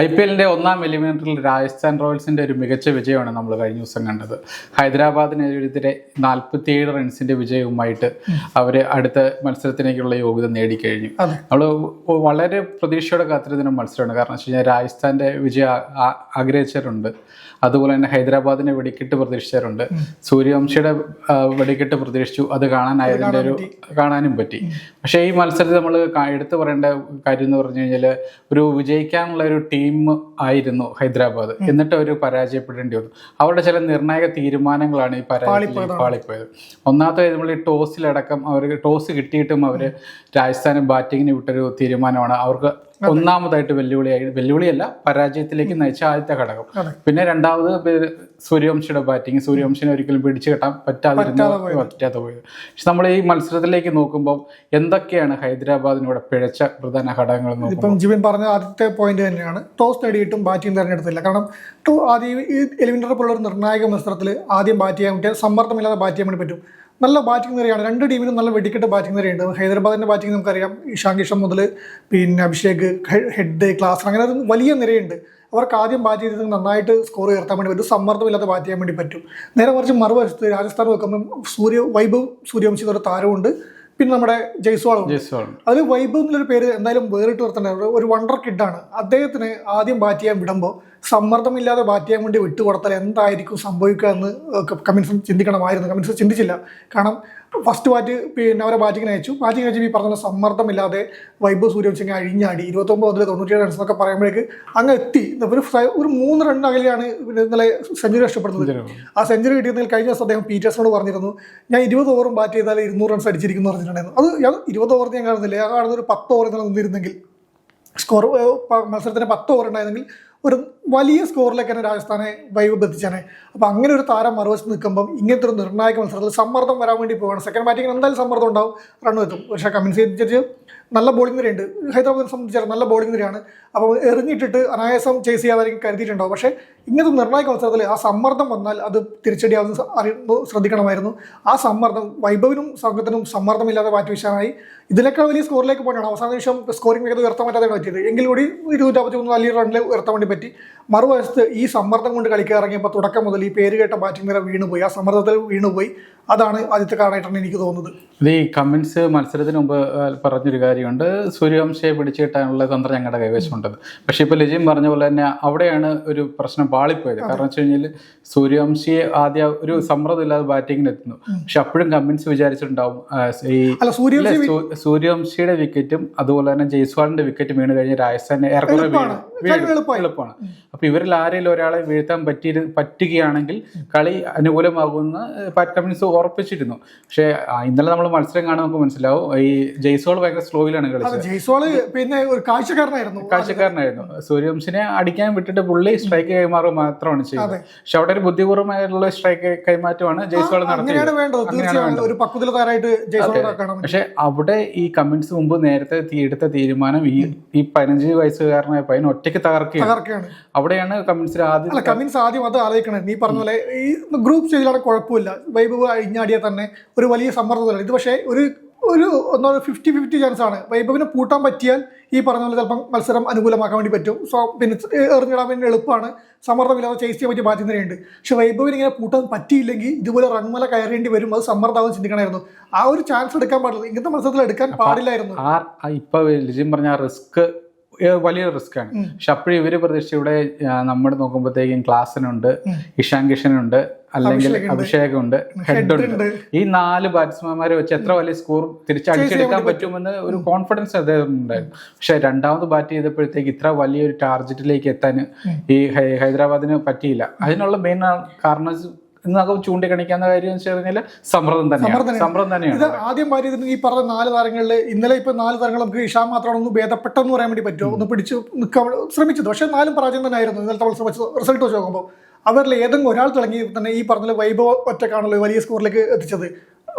IPL-ന്റെ ഒന്നാം എലിമിനേറ്ററിൽ രാജസ്ഥാൻ റോയൽസിന്റെ ഒരു മികച്ച വിജയമാണ് നമ്മൾ കഴിഞ്ഞ ദിവസം കണ്ടത്. ഹൈദരാബാദിനെതിരെ 47 റൺസിന്റെ വിജയവുമായിട്ട് അവർ അടുത്ത മത്സരത്തിലേക്കുള്ള യോഗ്യത നേടിക്കഴിഞ്ഞു. നമ്മൾ വളരെ പ്രതീക്ഷയോടെ കാത്തിരുന്ന മത്സരമാണ്. കാരണം വെച്ച് കഴിഞ്ഞാൽ രാജസ്ഥാന്റെ വിജയം ആഗ്രഹിച്ചവരുണ്ട്, അതുപോലെ തന്നെ ഹൈദരാബാദിനെ വെടിക്കെട്ട് പ്രതീക്ഷിച്ചവരുണ്ട്, സൂര്യവംശിയുടെ വെടിക്കെട്ട് പ്രതീക്ഷിച്ചു, അത് കാണാനും പറ്റി. പക്ഷേ ഈ മത്സരത്തിൽ നമ്മൾ എടുത്തു പറയേണ്ട കാര്യം എന്ന് പറഞ്ഞു കഴിഞ്ഞാൽ ഒരു വിജയിക്കാനുള്ള ഒരു ടീം ആയിരുന്നു ഹൈദരാബാദ്, എന്നിട്ട് അവർ പരാജയപ്പെടേണ്ടി വന്നു. അവരുടെ ചില നിർണായക തീരുമാനങ്ങളാണ് ഈ പാളിപ്പോയത്. ഒന്നാമത്തെ നമ്മൾ ഈ ടോസിലടക്കം അവർക്ക് ടോസ് കിട്ടിയിട്ടും അവർ രാജസ്ഥാന് ബാറ്റിങ്ങിന് വിട്ടൊരു തീരുമാനമാണ് അവർക്ക് ഒന്നാമതായിട്ട് വെല്ലുവിളിയല്ല പരാജയത്തിലേക്ക് നയിച്ച ആദ്യത്തെ ഘടകം. പിന്നെ രണ്ടാമത് സൂര്യവംശിയുടെ ബാറ്റിംഗ്, സൂര്യവംശിനെ ഒരിക്കലും പിടിച്ചു കെട്ടാൻ പറ്റാതെ പോയത്. പക്ഷെ നമ്മൾ ഈ മത്സരത്തിലേക്ക് നോക്കുമ്പോൾ എന്തൊക്കെയാണ് ഹൈദരാബാദിനൂടെ പിഴച്ച പ്രധാന ഘടകങ്ങൾ? ഇപ്പം ജിബിൻ പറഞ്ഞ ആദ്യത്തെ പോയിന്റ് തന്നെയാണ്, ടോസ് നേടിയിട്ടും ബാറ്റിംഗ് തിരഞ്ഞെടുത്തില്ല. കാരണം ആദ്യം ഈ എലിമിനേറ്റർ പോലുള്ള ഒരു നിർണായക മത്സരത്തിൽ ആദ്യം ബാറ്റ് ചെയ്യാൻ പറ്റിയ സമ്മർദ്ദമില്ലാതെ ബാറ്റ് ചെയ്യാൻ വേണ്ടി പറ്റും. നല്ല ബാറ്റിംഗ് നിരയാണ്, രണ്ട് ടീമിനും നല്ല വെടിക്കെട്ട് ബാറ്റിംഗ് നിരയുണ്ട്. ഹൈദരാബാദിൻ്റെ ബാറ്റിംഗ് നമുക്കറിയാം, ഇഷാൻ കിഷൻ മുതൽ പിന്നെ അഭിഷേക്, ഹെഡ്, ക്ലാസ്, അങ്ങനെ ഒരു വലിയ നിരയുണ്ട്. അവർക്ക് ആദ്യം ബാറ്റ് ചെയ്ത് നന്നായിട്ട് സ്കോർ ഉയർത്താൻ വേണ്ടി പറ്റും, സമ്മർദ്ദമില്ലാതെ ബാറ്റ് ചെയ്യാൻ വേണ്ടി പറ്റും. നേരെ മറിച്ച് മറുവശത്ത് രാജസ്ഥാൻ വെക്കുമ്പം വൈഭവ് സൂര്യവംശി ഒരു താരമുണ്ട്, പിന്നെ നമ്മുടെ ജയ്സ്വാളും. അതിൽ വൈഭവ് എന്നുള്ളൊരു പേര് എന്തായാലും വേറിട്ട് നിർത്തേണ്ട ഒരു വണ്ടർ കിഡാണ്. അദ്ദേഹത്തിന് ആദ്യം ബാറ്റ് ചെയ്യാൻ വിടുമ്പോൾ സമ്മർദ്ദമില്ലാതെ ബാറ്റ് ചെയ്യാൻ വേണ്ടി വിട്ടുകൊടുത്താൽ എന്തായിരിക്കും സംഭവിക്കുക എന്ന് കമ്മിൻസ് ചിന്തിക്കണമായിരുന്നു. കമ്മിൻസ് ചിന്തിച്ചില്ല. കാരണം ഫസ്റ്റ് പിന്നെ അവരെ ബാറ്റിങ്ങിന് അയച്ചു ഈ പറഞ്ഞ സമ്മർദ്ദമില്ലാതെ വൈഭവ് സൂര്യവംശി അഴിഞ്ഞാടി 29 മുതൽ 97 റൺസ് എന്നൊക്കെ പറയുമ്പോഴേക്ക് അങ്ങ് എത്തി. ഒരു 3 റൺ അകലെയാണ് ഇന്നലെ സെഞ്ചുറി നഷ്ടപ്പെടുന്നത്. ആ സെഞ്ചുറി കിട്ടിയതിൽ കഴിഞ്ഞ ദിവസം അദ്ദേഹം പീറ്റേഴ്സിനോട് പറഞ്ഞിരുന്നു, ഞാൻ 20 ഓവറും ബാറ്റ് ചെയ്താൽ 200 റൺസ് അടിച്ചിരിക്കുന്നു പറഞ്ഞിട്ടുണ്ടായിരുന്നു. അത് 20 ഓവർ ഞാൻ കാണുന്നില്ല, ഞാൻ കാണുന്ന ഒരു 10 ഓവർ നിന്നിരുന്നെങ്കിൽ സ്കോർ മത്സരത്തിന് 10 ഓവർ ഉണ്ടായിരുന്നെങ്കിൽ ഒരു വലിയ സ്കോറിലേക്ക് തന്നെ രാജസ്ഥാനെ വൈബ് എത്തിച്ചാണ്. അപ്പോൾ അങ്ങനെ ഒരു താരം മറുവശത്ത് നിൽക്കുമ്പം ഇങ്ങനത്തെ ഒരു നിർണായക മത്സരത്തിൽ സമ്മർദ്ദം വരാൻ വേണ്ടി പോവുകയാണ്. സെക്കൻഡ് ബാറ്റിങ്ങിന് എന്തായാലും സമ്മർദ്ദം ഉണ്ടാവും, റൺ എത്തും. പക്ഷേ കമ്മിൻസ് അനുസരിച്ച് നല്ല ബോളിംഗ് നിരയുണ്ട്. ഹൈദരാബാദിനെ സംബന്ധിച്ചാൽ നല്ല ബോളിംഗ് നിരയാണ്. അപ്പോൾ എറിഞ്ഞിട്ടിട്ട് അനായാസം ചേസ് ചെയ്യാതായിരിക്കും കരുതിയിട്ടുണ്ടാവും. പക്ഷേ ഇങ്ങനത്തെ നിർണായക മത്സരത്തിൽ ആ സമ്മർദ്ദം വന്നാൽ അത് തിരിച്ചടിയാവുന്ന ശ്രദ്ധിക്കണമായിരുന്നു. ആ സമ്മർദ്ദം വൈഭവിനും സംഘത്തിനും സമ്മർദ്ദമില്ലാതെ ബാറ്റ് വീശാനായി. ഇതിനേക്കാൾ വലിയ സ്കോറിലേക്ക് പോകണം. അവസാന നിമിഷം സ്കോറിംഗ് വേഗത ഉയർത്താൻ പറ്റാതെ പറ്റിയത്. എങ്കിൽ കൂടി 253 വലിയ റണ്ണിൽ ഉയർത്താൻ വേണ്ടി പറ്റി. മറുവശത്ത് ഈ സമ്മർദ്ദം കൊണ്ട് കളിക്കാൻ ഇറങ്ങിയപ്പോൾ തുടക്കം മുതൽ ഈ പേര് കേട്ട ബാറ്റിംഗ് നിര വീണുപോയി, ആ സമ്മർദ്ദത്തിൽ വീണുപോയി. അതാണ് ആദ്യത്തെ കാരണമായിട്ടാണ് എനിക്ക് തോന്നുന്നത്. ഇത് ഈ കമ്മിൻസ് മത്സരത്തിന് മുമ്പ് പറഞ്ഞൊരു കാര്യമുണ്ട്, സൂര്യവംശയെ പിടിച്ചു കിട്ടാനുള്ള തന്ത്രം ഞങ്ങളുടെ കൈവശമുണ്ടത്. പക്ഷെ ഇപ്പോൾ ലിജിൻ പറഞ്ഞ പോലെ തന്നെ അവിടെയാണ് ഒരു പ്രശ്നം പാളിപ്പോയത്. കാരണം വെച്ച് കഴിഞ്ഞാൽ സൂര്യവംശിയെ ആദ്യം ഒരു സമ്മർദ്ദമില്ലാതെ ബാറ്റിങ്ങിന് എത്തുന്നു. പക്ഷെ അപ്പോഴും കമ്മിൻസ് വിചാരിച്ചിട്ടുണ്ടാവും സൂര്യവംശിയുടെ വിക്കറ്റും അതുപോലെ തന്നെ ജയ്സ്വാളിന്റെ വിക്കറ്റും വീണ് കഴിഞ്ഞ് രാജസ്ഥാൻ എളുപ്പമാണ്. അപ്പൊ ഇവരിൽ ആരെങ്കിലും ഒരാളെ വീഴ്ത്താൻ പറ്റുകയാണെങ്കിൽ കളി അനുകൂലമാകുമെന്ന് പാറ്റ് കമ്മിൻസ് ഉറപ്പിച്ചിരുന്നു. പക്ഷെ ഇന്നലെ നമ്മൾ മത്സരം കാണുമ്പോൾ നമുക്ക് മനസ്സിലാവും, ഈ ജയ്സ്വാൾ ഭയങ്കര സ്ലോയിലാണ് കളിച്ചത്. ജയ്സ്വാള് പിന്നെ ഒരു കാഴ്ചക്കാരനായിരുന്നു. സൂര്യവംശിനെ അടിക്കാൻ വിട്ടിട്ട് പുള്ളി സ്ട്രൈക്ക് കൈമാറുക മാത്രമാണ് ചെയ്യുന്നത്. പക്ഷെ അവിടെ ഒരു ബുദ്ധിപൂർവ്വമായിട്ടുള്ള സ്ട്രൈക്ക് കൈമാറ്റമാണ് ജയ്സ്വാൾ നടത്തിയത്. പക്ഷെ അവിടെ ഈ കമ്മിൻസ് മുമ്പ് നേരത്തെ എടുത്ത തീരുമാനം ഈ 15 വയസ്സുകാരനായ പയ്യൻ ഒറ്റയ്ക്ക് തകർക്കുകയാണ്. അവിടെയാണ് കമ്മിൻസ് ആദ്യം അത് ആലോചിക്കണേ. നീ പറഞ്ഞ പോലെ ഈ ഗ്രൂപ്പ് സ്റ്റേജിലാണ് കുഴപ്പമില്ല, വൈഭവ് അഴിഞ്ഞാടിയാൽ തന്നെ ഒരു വലിയ സമ്മർദ്ദത്തിലാണ് ഇത്. പക്ഷേ ഒരു 50-50 ചാൻസ് ആണ്. വൈഭവിനെ പൂട്ടാൻ പറ്റിയാൽ ഈ പറഞ്ഞ പോലെ ചിലപ്പം മത്സരം അനുകൂലമാക്കാൻ വേണ്ടി പറ്റും. പിന്നെ എറിഞ്ഞിടാൻ വേണ്ടി എളുപ്പമാണ്, സമ്മർദ്ദമില്ലാതെ ചേസ് ചെയ്യാൻ പറ്റിയ ബാറ്റിംഗ് നിരയുണ്ട്. പക്ഷെ വൈഭവിന് ഇങ്ങനെ പൂട്ടാൻ പറ്റിയില്ലെങ്കിൽ ഇതുപോലെ റൺമല കയറേണ്ടി വരും, അത് സമ്മർദ്ദമാവും ചിന്തിക്കണമായിരുന്നു. ആ ഒരു ചാൻസ് എടുക്കാൻ പാടില്ല, ഇങ്ങനത്തെ മത്സരത്തിൽ എടുക്കാൻ പാടില്ലായിരുന്നു. ഇപ്പൊ ലിജിൻ പറഞ്ഞ റിസ്ക് വലിയ റിസ്ക് ആണ്. പക്ഷെ അപ്പോഴും ഇവര് പ്രതീക്ഷിച്ച ഇവിടെ നമ്മൾ നോക്കുമ്പോഴത്തേക്കും ക്ലാസനുണ്ട്, ഇഷാൻ കിഷനുണ്ട്, അല്ലെങ്കിൽ അഭിഷേകുണ്ട്, ഹെഡുണ്ട്. ഈ 4 ബാറ്റ്സ്മാൻമാരെ വെച്ച് എത്ര വലിയ സ്കോർ തിരിച്ചടിച്ചെടുക്കാൻ പറ്റുമെന്ന് ഒരു കോൺഫിഡൻസ് അദ്ദേഹം ഉണ്ടായിരുന്നു. പക്ഷെ രണ്ടാമത് ബാറ്റ് ചെയ്തപ്പോഴത്തേക്ക് ഇത്ര വലിയൊരു ടാർഗറ്റിലേക്ക് എത്താൻ ഈ ഹൈദരാബാദിന് പറ്റിയില്ല. അതിനുള്ള മെയിൻ കാരണം എന്നൊക്കെ ചൂണ്ടിക്കാണിക്കാവുന്ന കാര്യം എന്ന് വെച്ച് കഴിഞ്ഞാൽ സമ്മർദ്ദം തന്നെയാണ്. ഇത് ആദ്യം ബാറ്റ് ചെയ്തിട്ട് ഈ പറഞ്ഞ 4 താരങ്ങളിൽ ഇന്നലെ ഇപ്പൊ 4 താരങ്ങൾ നമുക്ക് ഇഷാൻ മാത്രമാണ് ഒന്ന് ഭേദപ്പെട്ടെന്ന് പറയാൻ വേണ്ടി പറ്റുമോ, ഒന്ന് പിടിച്ച് നിൽക്കാൻ ശ്രമിച്ചത്. പക്ഷെ 4 പരാജയം തന്നെ ആയിരുന്നു ഇന്നലത്തെ റിസൾട്ട് വെച്ച് നോക്കുമ്പോൾ. അവരിൽ ഏതെങ്കിലും ഒരാൾ തിളങ്ങി തന്നെ ഈ പറഞ്ഞ വൈഭവ് ഒറ്റക്കാണല്ലോ വലിയ സ്കോറിലേക്ക് എത്തിച്ചത്.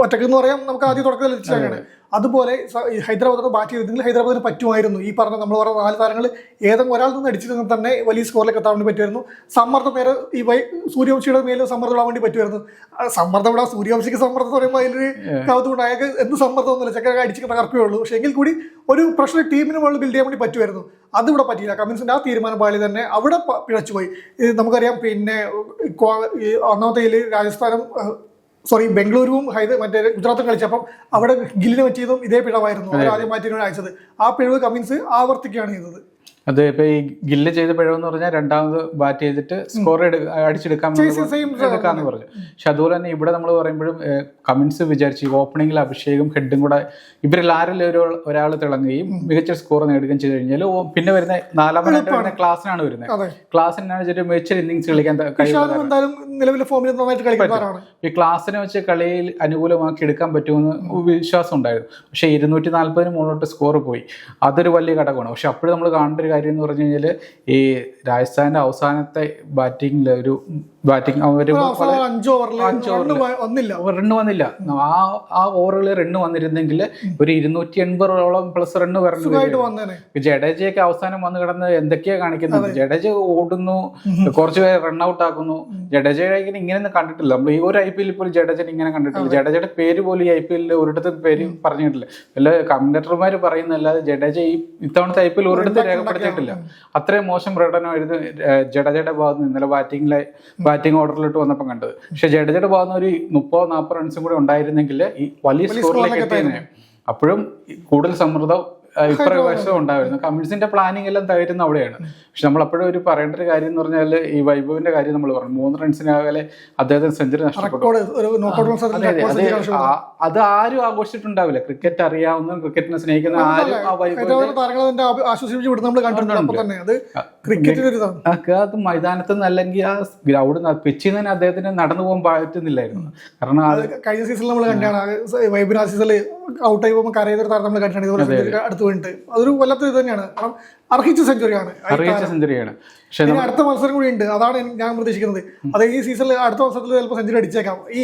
ഒറ്റക്ക് എന്ന് പറയാം, നമുക്ക് ആദ്യം തുടക്കത്തിൽ എത്തിച്ചാണ്. അതുപോലെ ഹൈദരാബാദ് ബാറ്റ് ചെയ്തിരുന്നെങ്കിൽ ഹൈദരാബാദിന് പറ്റുമായിരുന്നു. ഈ പറഞ്ഞ നമ്മൾ പറഞ്ഞ 4 താരങ്ങൾ ഏതെങ്കിലും ഒരാൾ നിന്ന് അടിച്ചിരുന്ന തന്നെ വലിയ സ്കോറിലേക്ക് എത്താൻ വേണ്ടി പറ്റുമായിരുന്നു. സമ്മർദ്ദം നേരെ ഈ സൂര്യവംശിയുടെ മേലെ സമ്മർദ്ദം ഇടാൻ വേണ്ടി പറ്റുമായിരുന്നു. സമ്മർദ്ദം ഇടാൻ സൂര്യവംശിക്ക് സമ്മർദ്ദം എന്ന് പറയുമ്പോൾ അതിലൊരു കൗതുകൊണ്ട് അയാൾക്ക് എന്ത് സമ്മർദ്ദമൊന്നുമില്ല, ചക്കര അടിച്ച് തകർപ്പേ ഉള്ളൂ. പക്ഷേ എങ്കിൽ കൂടി ഒരു പ്രഷർ ടീമിന് മുകളിൽ ബിൽഡ് ചെയ്യാൻ വേണ്ടി പറ്റുമായിരുന്നു. അതിവിടെ പറ്റിയില്ല. കമ്മിൻസിന്റെ ആ തീരുമാനം പാളി തന്നെ അവിടെ പിഴച്ചുപോയി. നമുക്കറിയാം, പിന്നെ ഒന്നാമത്തെ രാജസ്ഥാനും ബംഗളൂരുവും മറ്റേ ഗുജറാത്തും കളിച്ചപ്പം അവിടെ ഗില്ലിന് പറ്റിയതും ഇതേ പിഴവായിരുന്നു. അവർ ആദ്യം മാറ്റിയാണ് അയച്ചത്. ആ പിഴവ് കമ്മിൻസ് ആവർത്തിക്കുകയാണ് ചെയ്തത്. അത് ഇപ്പൊ ഈ ഗില്ല് ചെയ്ത പിഴവെന്ന് പറഞ്ഞാൽ രണ്ടാമത് ബാറ്റ് ചെയ്തിട്ട് സ്കോർ എടുക്കാന്ന് പറഞ്ഞു. പക്ഷെ അതുപോലെ തന്നെ ഇവിടെ നമ്മൾ പറയുമ്പോഴും കമ്മിൻസ് വിചാരിച്ചു ഓപ്പണിംഗിൽ അഭിഷേകും ഹെഡും കൂടെ ഇവരിൽ ആരെങ്കിലും ഒരാൾ തിളങ്ങുകയും മികച്ച സ്കോർ നേടുകയും ചെയ്ത് കഴിഞ്ഞാൽ പിന്നെ വരുന്ന 4ാമതായിട്ട് വരുന്ന ക്ലാസ്സിനാണ് വരുന്നത്. ക്ലാസ്സിനാണ് മികച്ച ഇന്നിങ്സ് കളിക്കാൻ ഈ ക്ലാസ്സിനെ വെച്ച് കളിയിൽ അനുകൂലമാക്കി എടുക്കാൻ പറ്റുമെന്ന് വിശ്വാസം ഉണ്ടായിരുന്നു. പക്ഷെ 240 മുകളിലോട്ട് സ്കോർ പോയി. അതൊരു വലിയ ഘടകമാണ്. പക്ഷെ അപ്പോഴും നമ്മൾ കാണേണ്ട ഒരു കാര്യം എന്ന് പറഞ്ഞു കഴിഞ്ഞാൽ ഈ രാജസ്ഥാന്റെ അവസാനത്തെ ബാറ്റിംഗിൽ ഒരു ബാറ്റിംഗ് റണ്ണ് വന്നില്ല. ആ ഓവറുകളിൽ റണ്ണ് വന്നിരുന്നെങ്കിൽ ഒരു 280 പ്ലസ് റണ്ണ് പറഞ്ഞു. ജഡേജയൊക്കെ അവസാനം വന്ന് കിടന്ന് എന്തൊക്കെയാ കാണിക്കുന്നത്. ജഡേജ ഓടുന്നു, കുറച്ച് പേര് റൺ ഔട്ട് ആക്കുന്നു. ജഡേജയുടെ ഇങ്ങനെ കണ്ടിട്ടില്ല നമ്മൾ. ഈ ഒരു IPL പോലും ജഡേജനെ ഇങ്ങനെ കണ്ടിട്ടില്ല. ജഡേജയുടെ പേര് പോലും ഈ IPL ഒരിടത്ത് പേര് പറഞ്ഞിട്ടില്ല. വല്ല കമന്റേറ്റർമാർ പറയുന്നല്ലാതെ ജഡേജ ഈ ഇത്തവണത്തെ IPL ഒരിടത്ത് രേഖപ്പെടുത്തിയിട്ടില്ല. അത്രയും മോശം പ്രകടനമായിരുന്നു ജഡേജയുടെ ഭാഗത്ത് നിന്ന് ഇന്നലെ ബാറ്റിംഗ് ഓർഡറിലിട്ട് വന്നപ്പോൾ കണ്ടത്. പക്ഷെ ജഡേജയുടെ ഭാഗത്ത് ഒരു 30-40 റൺസും കൂടെ ഉണ്ടായിരുന്നെങ്കിൽ ഈ വലിയ സ്കോറിലേക്ക് എത്തിയതിനെ. അപ്പോഴും കൂടുതൽ സമ്മർദ്ദം ഇപ്രാവശ്യം ഉണ്ടായിരുന്നു. കമ്മിൻസിന്റെ പ്ലാനിങ് എല്ലാം തകരുന്ന അവിടെയാണ്. പക്ഷെ നമ്മൾ അപ്പോഴും ഒരു പറയേണ്ട ഒരു കാര്യം എന്ന് പറഞ്ഞാൽ ഈ വൈഭവിന്റെ കാര്യം നമ്മൾ പറഞ്ഞു. 3 റൺസിനകലെ അദ്ദേഹത്തിന് സെഞ്ചുറി നഷ്ടപ്പെട്ടു. അത് ആരും ആഘോഷിച്ചിട്ടുണ്ടാവില്ല. ക്രിക്കറ്റ് അറിയാവുന്ന, ക്രിക്കറ്റിനെ സ്നേഹിക്കുന്ന ആരും ആ അത് മൈതാനത്ത് നിന്ന് അല്ലെങ്കിൽ ആ ഗ്രൗണ്ട് പിച്ചിൽ നിന്ന് അദ്ദേഹത്തിന് നടന്നു പോകാൻ പറ്റുന്നില്ലായിരുന്നു. കാരണം കഴിഞ്ഞ സീസണിൽ നമ്മൾ കണ്ടാണ് ഔട്ടായി പോകുമ്പോൾ കരയുന്നൊരു താരം നമ്മൾ കണ്ടിട്ടുണ്ട് അടുത്ത് വേണ്ടിട്ട്. അതൊരു കൊല്ലത്ത് ഇത് തന്നെയാണ്. കാരണം അർഹിച്ച സെഞ്ചുറിയാണ്. പക്ഷേ അടുത്ത മത്സരം കൂടി ഉണ്ട്. അതാണ് ഞാൻ പ്രതീക്ഷിക്കുന്നത്. അത് ഈ സീസണിൽ അടുത്ത മത്സരത്തിൽ ചിലപ്പോൾ സെഞ്ചുറി അടിച്ചേക്കാം. ഈ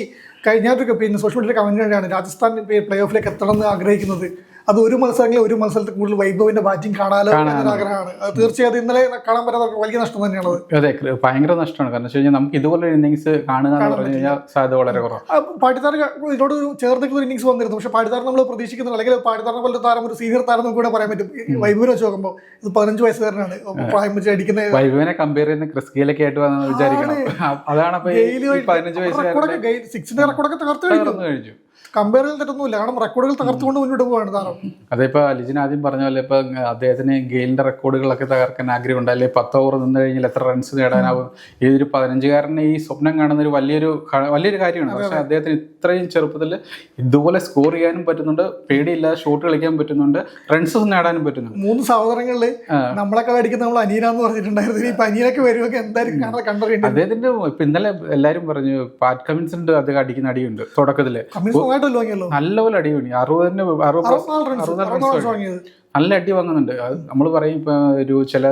കഴിഞ്ഞ പിന്നെ സോഷ്യൽ മീഡിയയിൽ കമന്റ് തന്നെയാണ് രാജസ്ഥാൻ പ്ലേ ഓഫിലേക്ക് എത്തണം എന്ന് ആഗ്രഹിക്കുന്നത്. അത് ഒരു മത്സരത്തിൽ കൂടുതൽ വൈഭവിന്റെ ബാറ്റിംഗ് കാണാലോ എന്നൊരു ആഗ്രഹമാണ്. അത് തീർച്ചയായും ഇന്നലെ കാണാൻ പറ്റാത്ത വലിയ നഷ്ടം തന്നെയാണ്. അതെ, ഭയങ്കര നഷ്ടമാണ്. കാരണം വെച്ച് കഴിഞ്ഞാൽ നമുക്ക് ഇതുപോലെ ഇന്നിങ്സ് കാണുക എന്ന് പറഞ്ഞു കഴിഞ്ഞാൽ സാധ്യത വളരെ കുറവാണ്. പാടിത്താർ ഇതിനോട് ചേർന്നിട്ടുള്ള ഇന്നിങ്സ് വന്നിരുന്നു. പക്ഷെ പാടിത്താർ നമ്മൾ പ്രതീക്ഷിക്കുന്നില്ല. അല്ലെങ്കിൽ പാടിത്താറിനെ പോലത്തെ താരം ഒരു സീനിയർ താരം നമുക്ക് കൂടെ പറയാൻ പറ്റും. വൈഭവിനെ വെച്ച് നോക്കുമ്പോൾ ഇത് 15 വയസ്സുകാരനാണ്. പ്രായം വെച്ച് അടിക്കുന്ന വൈഭവിനെ കമ്പയർ ചെയ്യുന്ന ക്രിസ് ഗെയിലൊക്കെ ആയിട്ട് വന്ന് വിചാരിക്കണം. അതാണ് 15 വയസ്സുകാരൻ 6 റെക്കോർഡൊക്കെ തകർത്തു കഴിഞ്ഞു. കമ്പയർ ചെയ്ത് തെറ്റൊന്നുമില്ല. കാരണം റെക്കോർഡുകൾ തകർത്തുകൊണ്ട് മുന്നോട്ട് പോവാണ് താരം. അതിപ്പോ അലിജിൻ ആദ്യം പറഞ്ഞ പോലെ ഇപ്പൊ അദ്ദേഹത്തിന് ഗെയിലിന്റെ റെക്കോർഡുകളൊക്കെ തകർക്കാൻ ആഗ്രഹം ഉണ്ടല്ലേ. 10 ഓവർ നിന്ന് കഴിഞ്ഞാൽ എത്ര റൺസ് നേടാനാവും. ഈ ഒരു 15-കാരനെ ഈ സ്വപ്നം കാണുന്ന ഒരു വലിയൊരു കാര്യമാണ്. പക്ഷെ അദ്ദേഹത്തിന് ഇത്രയും ചെറുപ്പത്തിൽ ഇതുപോലെ സ്കോർ ചെയ്യാനും പറ്റുന്നുണ്ട്, പേടിയില്ലാതെ ഷോട്ട് കളിക്കാൻ പറ്റുന്നുണ്ട്, റൺസ് നേടാനും പറ്റുന്നുണ്ട്. 3 സഹോദരങ്ങളില് നമ്മളൊക്കെ അടിക്കുന്ന നമ്മൾ അനീനാന്ന് പറഞ്ഞിട്ടുണ്ടായിരുന്നു. ഇപ്പൊ അനീനൊക്കെ വരുമൊക്കെ എന്തായാലും കണ്ടറിയേണ്ടത്. അദ്ദേഹത്തിന്റെ ഇപ്പൊ ഇന്നലെ എല്ലാരും പറഞ്ഞു പാറ്റ് കമ്മിൻസിന്റെ അത് അടിക്കുന്ന അടിയുണ്ട് തുടക്കത്തില്. നല്ലപോലെ അടി വേണി 60 നല്ല അടി വാങ്ങുന്നുണ്ട്. അത് നമ്മൾ പറയും ഇപ്പൊ ഒരു ചില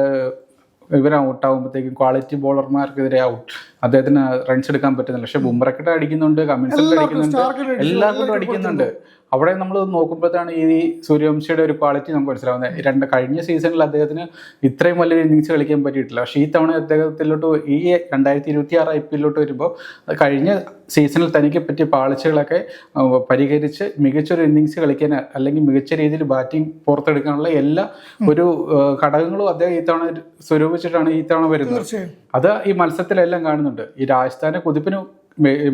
ഇവർ ഔട്ട് ആകുമ്പോഴത്തേക്കും ക്വാളിറ്റി ബോളർമാർക്കെതിരെ ഔട്ട് അദ്ദേഹത്തിന് റൺസ് എടുക്കാൻ പറ്റുന്നില്ല. പക്ഷെ ബുംറക്കിട്ട് അടിക്കുന്നുണ്ട്, കമ്മിൻസിൽ അടിക്കുന്നുണ്ട്, എല്ലാവർക്കും അടിക്കുന്നുണ്ട്. അവിടെ നമ്മൾ നോക്കുമ്പോഴത്താണ് ഈ സൂര്യവംശിയുടെ ഒരു ക്വാളിറ്റി നമുക്ക് മനസ്സിലാവുന്നത്. കഴിഞ്ഞ സീസണിൽ അദ്ദേഹത്തിന് ഇത്രയും വലിയൊരു ഇന്നിങ്സ് കളിക്കാൻ പറ്റിയിട്ടില്ല. പക്ഷേ ഈ തവണ അദ്ദേഹത്തിലോട്ട് ഈ 2026 IPL വരുമ്പോൾ കഴിഞ്ഞ സീസണിൽ തനിക്ക് പറ്റിയ പാളിച്ചകളൊക്കെ പരിഹരിച്ച് മികച്ചൊരു ഇന്നിങ്സ് കളിക്കാൻ അല്ലെങ്കിൽ മികച്ച രീതിയിൽ ബാറ്റിംഗ് പുറത്തെടുക്കാനുള്ള എല്ലാ ഒരു ഘടകങ്ങളും അദ്ദേഹം ഈ തവണ സ്വരൂപിച്ചിട്ടാണ് ഈ തവണ വരുന്നത്. അത് ഈ മത്സരത്തിലെല്ലാം കാണുന്നുണ്ട്. ഈ രാജസ്ഥാന്റെ കുതിപ്പിന്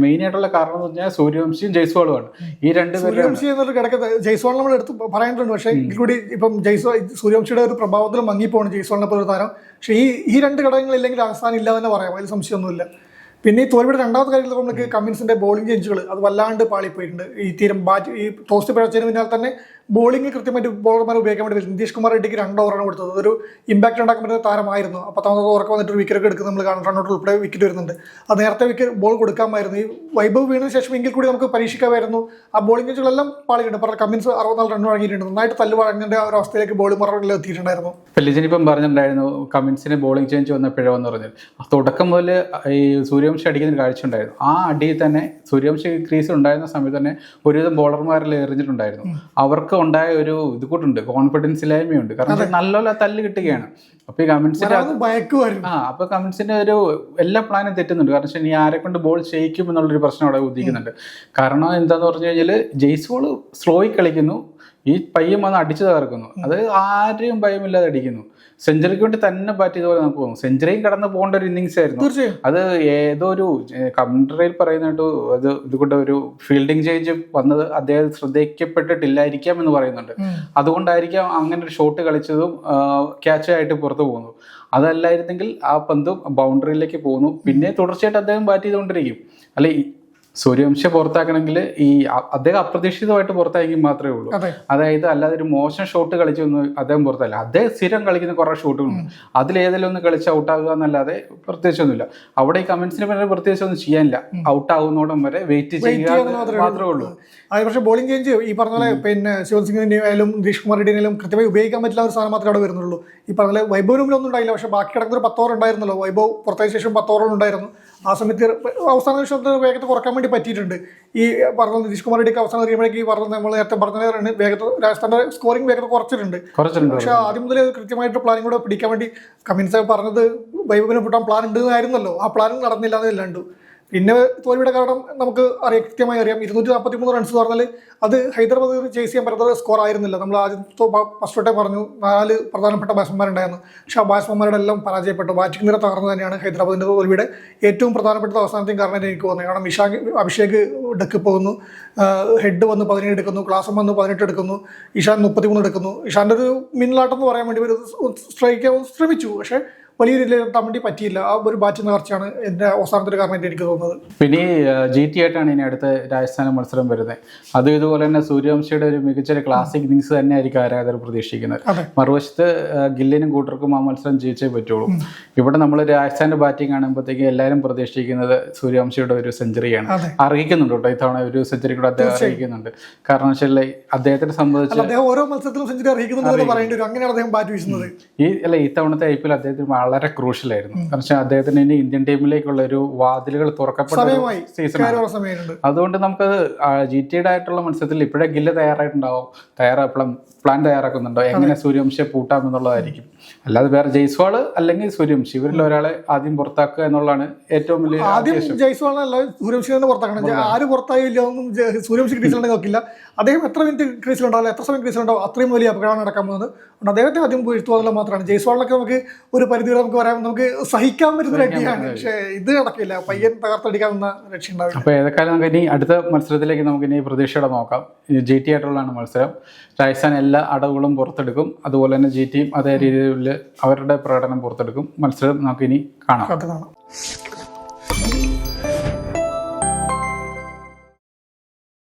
മെയിൻ ആയിട്ടുള്ള കാരണം എന്ന് പറഞ്ഞാൽ സൂര്യവംശിയും ജയ്സ്വാളുമാണ്. ഈ രണ്ടുപേരും ജയ്സ്വാൾ നമ്മൾ എടുത്ത് പറയാനുണ്ട്. പക്ഷേ കൂടി ഇപ്പം സൂര്യവംശിയുടെ ഒരു പ്രഭാവത്തിൽ മങ്ങിപ്പോണ് ജയ്സ്വാളിനെ പോലെ താരം. പക്ഷേ ഈ 2 ഘടകങ്ങളില്ലെങ്കിൽ രാജസ്ഥാൻ ഇല്ല തന്നെ പറയാം. അതിൽ സംശയമൊന്നുമില്ല. പിന്നെ ഈ തോൽവിയുടെ രണ്ടാമത്തെ കാര്യത്തിൽ നമുക്ക് കമ്മിൻസിന്റെ ബോളിംഗ് ചേഞ്ചുകൾ അത് വല്ലാണ്ട് പാളിപ്പോയിട്ടുണ്ട്. ഈ ടോസ് പിഴച്ചതിന് പിന്നാലെ തന്നെ ബോളിംഗ് കൃത്യമായിട്ട് ബോളർമാരെ ഉപയോഗിക്കാൻ വേണ്ടി പറ്റും. നിതീഷ് കുമാർ റെഡ്ഡിക്ക് 2 ഓവറാണ് കൊടുത്തത്. അതൊരു ഇമ്പാക്ട് ഉണ്ടാക്കാൻ പറ്റുന്ന താരമായിരുന്നു. 10ാമത് ഓവർക്ക് വന്നിട്ട് ഒരു വിക്കറ്റ് എടുക്കുന്നത് നമ്മൾ കാണാൻ റണ്ണൗട്ട് ഉൾപ്പെടെ വിക്കറ്റ് വരുന്നുണ്ട്. അത് നേരത്തെ വിക്കറ്റ് ബോൾ കൊടുക്കാമായിരുന്നു. ഈ വൈഭവ് വീണതിന് ശേഷം എങ്കിൽ കൂടി നമുക്ക് പരീക്ഷിക്കാമായിരുന്നു. ആ ബോളിംഗ് വെച്ചുകളെല്ലാം പാളിയിട്ടുണ്ട്. പറഞ്ഞ കമ്മിൻസ് 64 റൺ വഴങ്ങിയിട്ടുണ്ട്. നന്നായിട്ട് തല്ല് വഴങ്ങേണ്ട ഒരു അവസ്ഥയിലേക്ക് ബോളിംഗ് എത്തിയിട്ടുണ്ടായിരുന്നു. ലിജനിപ്പം പറഞ്ഞിട്ടുണ്ടായിരുന്നു കമ്മിൻസിന് ബോളിംഗ് ചേഞ്ച് വന്നപ്പോഴെന്ന് പറഞ്ഞത് തുടക്കം മുതൽ ഈ സൂര്യവംശി അടിക്കുന്ന ഒരു കാഴ്ച ഉണ്ടായിരുന്നു. ആ അടിയിൽ തന്നെ സൂര്യവംശി ക്രീസിൽ ഉണ്ടായിരുന്ന സമയത്ത് തന്നെ ഒരുവിധം ബോളർമാരിൽ എറിഞ്ഞിട്ടുണ്ടായിരുന്നു. അവർക്ക് ഉണ്ടായ ഒരു ഇത് കൂട്ടുണ്ട്, കോൺഫിഡൻസ് ഇല്ലായ്മയുണ്ട്. കാരണം നല്ലോല തല്ല് കിട്ടുകയാണ്. അപ്പൊ ഈ കമ്മിൻസിന്റെ അപ്പൊ കമ്മിൻസിന്റെ ഒരു എല്ലാ പ്ലാനും തെറ്റുന്നുണ്ട്. കാരണം വെച്ചാൽ ഇനി ആരെ കൊണ്ട് ബോൾ ചെയ്യിക്കും എന്നുള്ളൊരു പ്രശ്നം അവിടെ ഉദിക്കുന്നുണ്ട്. കാരണം എന്താന്ന് പറഞ്ഞു കഴിഞ്ഞാൽ ജയ്സ്വാൾ സ്ലോയിൽ കളിക്കുന്നു, ഈ പയ്യൻ വന്ന് അടിച്ചു തകർക്കുന്നു. അത് ആരെയും ഭയമില്ലാതെ അടിക്കുന്നു. സെഞ്ചുറിക്ക് വേണ്ടി തന്നെ ബാറ്റ് ചെയ്തപോലെ നമുക്ക് പോകും. സെഞ്ചുറിയും കടന്ന് പോകേണ്ട ഒരു ഇന്നിങ്സ് ആയിരുന്നു അത്. ഏതോ ഒരു കമന്ററിയിൽ പറയുന്നുണ്ട് അത് ഇതുകൊണ്ട് ഒരു ഫീൽഡിംഗ് ചേഞ്ച് വന്നത് അദ്ദേഹം ശ്രദ്ധിക്കപ്പെട്ടിട്ടില്ലായിരിക്കാം എന്ന് പറയുന്നുണ്ട്. അതുകൊണ്ടായിരിക്കാം അങ്ങനെ ഒരു ഷോട്ട് കളിച്ചതും ക്യാച്ചായിട്ട് പുറത്തു പോകുന്നു. അതല്ലായിരുന്നെങ്കിൽ ആ പന്ത് ബൗണ്ടറിയിലേക്ക് പോകുന്നു. പിന്നെ തുടർച്ചയായിട്ട് അദ്ദേഹം ബാറ്റ് ചെയ്തുകൊണ്ടിരിക്കും. അല്ലെ സൂര്യവംശി പുറത്താക്കണമെങ്കിൽ ഈ അദ്ദേഹം അപ്രതീക്ഷിതമായിട്ട് പുറത്തായെങ്കിൽ മാത്രമേ ഉള്ളൂ. അതായത് അല്ലാതെ ഒരു മോശം ഷോട്ട് കളിച്ചൊന്നും അദ്ദേഹം പുറത്തല്ല. അദ്ദേഹം സ്ഥിരം കളിക്കുന്ന കുറെ ഷോട്ടുകളുണ്ട്. അതിലേതെങ്കിലും ഒന്ന് കളിച്ച് ഔട്ടാകുക എന്നല്ലാതെ പ്രത്യേകിച്ചൊന്നുമില്ല. അവിടെ ഈ കമന്റ്സിന് പിന്നെ പ്രത്യേകിച്ച് ഒന്നും ചെയ്യാനില്ല. ഔട്ടാകുന്നോടം വരെ വെയിറ്റ് ചെയ്യുക മാത്രമേ ഉള്ളൂ. അത് പക്ഷേ ബോളിംഗ് ചേഞ്ച് ഈ പറഞ്ഞ പോലെ പിന്നെ ശിവസിംഗിന്റെ ആയാലും നിതീഷ് കുമാർ റെഡ്ഡിയായാലും കൃത്യമായി ഉപയോഗിക്കാൻ പറ്റില്ല ഒരു സാധനം മാത്രമേ അവിടെ വരുന്നുള്ളൂ. ഈ പറഞ്ഞ പോലെ വൈഭവിന് മുമ്പിലൊന്നും ഉണ്ടായില്ല. പക്ഷേ ബാക്കി കിടക്കുന്ന ഒരു 10 ഓവർ ഉണ്ടായിരുന്നല്ലോ. വൈഭവ് പുറത്തതിന് ശേഷം 10 ഓവർ ഉണ്ടായിരുന്നു. ആ സമയത്ത് അവസാന നിമിഷത്തെ വേഗത കുറക്കാൻ വേണ്ടി പറ്റിയിട്ടുണ്ട്. ഈ പറഞ്ഞ നിതീഷ് കുമാർ റെഡ്ഡിക്ക് അവസാനം എറിയുമ്പോഴേക്ക് ഈ പറഞ്ഞ നമ്മൾ നേരത്തെ പറഞ്ഞ വേഗത രാജസ്ഥാന്റെ സ്കോറിംഗ് വേഗത കുറച്ചിട്ടുണ്ട്. പക്ഷേ ആദ്യം മുതലേ കൃത്യമായിട്ട് പ്ലാനിങ് കൂടെ പിടിക്കാൻ വേണ്ടി കമ്മിൻസ് പറഞ്ഞത് വൈഭവിനെ പൂട്ടാൻ പ്ലാൻ ഉണ്ടെന്നായിരുന്നല്ലോ. ആ പ്ലാനും നടന്നില്ല എന്നല്ലാണ്ട്. പിന്നെ തോൽവിയുടെ കാരണം നമുക്ക് അറിയാം, കൃത്യമായി അറിയാം. 243 റൺസ് എന്ന് പറഞ്ഞാൽ അത് ഹൈദരാബാദ് ചേസ് ചെയ്യാൻ പറ്റാത്ത സ്കോർ ആയിരുന്നില്ല. നമ്മൾ ആദ്യം ഫസ്റ്റ് തൊട്ടേ പറഞ്ഞു 4 പ്രധാനപ്പെട്ട ബാറ്റ്സ്മാൻമാരുണ്ടായിരുന്നു. പക്ഷേ ആ ബാറ്റ്സ്മാൻമാരുടെ എല്ലാം പരാജയപ്പെട്ടു. ബാറ്റിംഗ് നിര തകർന്നു തന്നെയാണ് ഹൈദരാബാദിൻ്റെ തോൽവിയുടെ ഏറ്റവും പ്രധാനപ്പെട്ട അവസാനത്തെയും കാരണമായിട്ട് എനിക്ക് തോന്നുന്നത്. കാരണം അഭിഷേക് ഡെക്ക് പോകുന്നു, ഹെഡ് വന്ന് 17 എടുക്കുന്നു, ക്ലാസം വന്ന് 18 എടുക്കുന്നു, ഇഷാൻ 33 എടുക്കുന്നു. ഇഷാൻ്റെ ഒരു മിന്നലാട്ടം എന്ന് പറയാൻ വേണ്ടി ഒരു സ്ട്രൈക്ക് ശ്രമിച്ചു. പക്ഷേ വലിയ രീതിയിൽ എത്താൻ വേണ്ടി പറ്റിയില്ല. ആ ഒരു ബാറ്റ് തകർച്ചയാണ് എൻ്റെ അവസാനത്തെ കാരണമായിട്ട് എനിക്ക് തോന്നുന്നത്. പിന്നെ GT ആയിട്ടാണ് ഇനി അടുത്ത രാജസ്ഥാൻ മത്സരം വരുന്നത്. അത് ഇതുപോലെ തന്നെ സൂര്യവംശിയുടെ ഒരു മികച്ച ക്ലാസിക് ഇന്നിങ്സ് തന്നെ ആയിരിക്കും ആരാധകർ പ്രതീക്ഷിക്കുന്നത്. മറുവശത്ത് ഗില്ലിനും കൂട്ടർക്കും ആ മത്സരം ജയിച്ചേ പറ്റുള്ളൂ. ഇവിടെ നമ്മൾ രാജസ്ഥാന്റെ ബാറ്റിംഗ് കാണുമ്പോഴത്തേക്ക് എല്ലാവരും പ്രതീക്ഷിക്കുന്നത് സൂര്യവംശിയുടെ ഒരു സെഞ്ചുറിയാണ്. അർഹിക്കുന്നുണ്ട് കേട്ടോ, ഇത്തവണ ഒരു സെഞ്ചുറി കൂടെ അദ്ദേഹം അർഹിക്കുന്നുണ്ട്. കാരണം വെച്ചാൽ അദ്ദേഹത്തിനെ സംബന്ധിച്ച് ഓരോ മത്സരത്തിലും സെഞ്ചുറി അർഹിക്കുന്നുണ്ട് പറയേണ്ടി വരും. അങ്ങനെയാണ് അദ്ദേഹം ബാറ്റ് വീശുന്നത്. ഇത്തവണത്തെ IPL അദ്ദേഹത്തിന് വളരെ ക്രൂഷ്യലായിരുന്നു. കാരണം വെച്ചാൽ അദ്ദേഹത്തിന് ഇനി ഇന്ത്യൻ ടീമിലേക്കുള്ള ഒരു വാതിലുകൾ തുറക്കപ്പെട്ട സീസണാണ്. അതുകൊണ്ട് നമുക്കത് GTയുടെ ആയിട്ടുള്ള മത്സരത്തിൽ ഇപ്പോഴേ ഗില്ല് തയ്യാറായിട്ടും പ്ലാൻ തയ്യാറാക്കുന്നുണ്ടോ എങ്ങനെ സൂര്യവംശിയെ പൂട്ടാം എന്നുള്ളതായിരിക്കും. അല്ലാതെ വേറെ ജയ്സ്വാൾ അല്ലെങ്കിൽ സൂര്യവംശി ഇവരിൽ ഒരാളെ ആദ്യം പുറത്താക്കുക എന്നുള്ളതാണ് ഏറ്റവും വലിയ ആദ്യം. ജയ്സ്വാളല്ല സൂര്യവംശി തന്നെ പുറത്താക്കണം. ആര് പുറത്തായില്ല ഒന്നും സൂര്യവംശി ക്രീസിലുണ്ടെങ്കിൽ നോക്കില്ല. അദ്ദേഹം എത്ര മിനിറ്റ് ക്രീസിലുണ്ടാവില്ല, എത്ര സമയം ക്രീസിലുണ്ടാവും, അത്രയും വലിയ അപകടമാണ് നടക്കാൻ പോകുന്നത്. അതുകൊണ്ട് അദ്ദേഹത്തെ ആദ്യം വീഴ്ത്തുക മാത്രമാണ്. ജയ്സ്വാളിനൊക്കെ നമുക്ക് ഒരു പരിധി നമുക്ക് പറയാം, നമുക്ക് സഹിക്കാൻ പറ്റുന്ന രക്ഷയാണ്. പക്ഷേ ഇത് നടക്കില്ല, പയ്യൻ തകർത്തടിക്കാവുന്ന രക്ഷ ഉണ്ടാവില്ല. അപ്പോൾ ഏതൊക്കെ നമുക്ക് ഇനി അടുത്ത മത്സരത്തിലേക്ക് നമുക്ക് ഇനി പ്രതീക്ഷയോടെ നോക്കാം. GT ആയിട്ടുള്ളതാണ് മത്സരം. രാജസ്ഥാൻ എല്ലാ അടവുകളും പുറത്തെടുക്കും. അതുപോലെ തന്നെ GTയും അതേ രീതിയിൽ അവരുടെ പ്രകടനം പുറത്തെടുക്കും. മത്സരം നമുക്കിനി കാണാം.